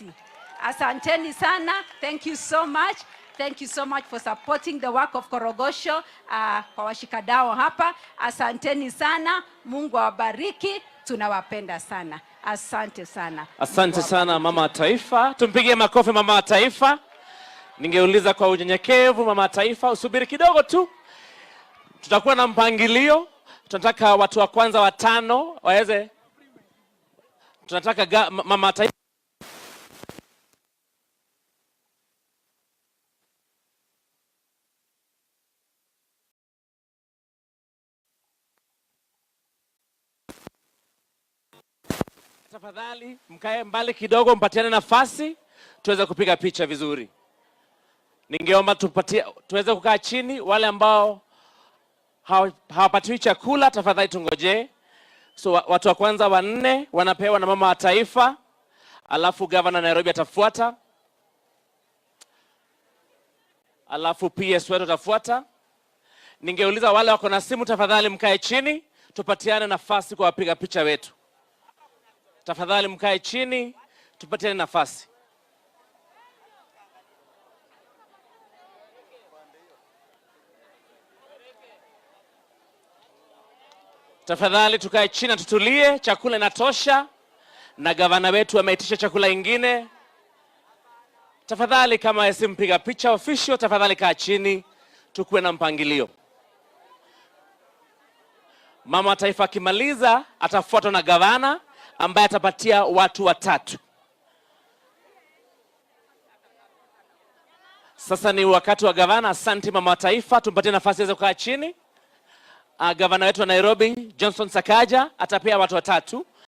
sisi. Asanteni sana. Thank you so much. Thank you so much for supporting the work of Korogocho. Kwa washikadau hapa, asanteni sana. Mungu awabariki. Tunawapenda sana. Asante sana. Asante sana mama wa taifa. Tumpigie makofi mama wa taifa. Ningeuliza kwa unyenyekevu mama wa taifa, usubiri kidogo tu. Tutakuwa na mpangilio. Tunataka watu wa kwanza 5 waweze. Tunataka mama wa taifa. Tafadhali mkae mbali kidogo, mpatiane nafasi tuweze kupiga picha vizuri. Ningeomba tuweze kukaa chini. Wale ambao hawapatiwi chakula tafadhali tungoje. So watu wa kwanza 4 wanapewa na mama wa taifa, alafu governor Nairobi atafuata, alafu PS wetu atafuata. Ningeuliza wale wako na simu tafadhali mkae chini, tupatiane nafasi kwa wapiga picha wetu. Tafadhali mkae chini, tupatiane nafasi. Tafadhali tukae chini na tutulie, chakula inatosha na gavana wetu ameitisha chakula ingine. Tafadhali kama si mpiga picha official, tafadhali kaa chini tukue na mpangilio. Mama wa taifa akimaliza atafuatwa na gavana ambaye atapatia watu 3. Sasa ni wakati wa gavana. Asante mama wa taifa, tumpatie nafasi ya kukaa chini. Gavana wetu wa Nairobi Johnson Sakaja atapea watu 3.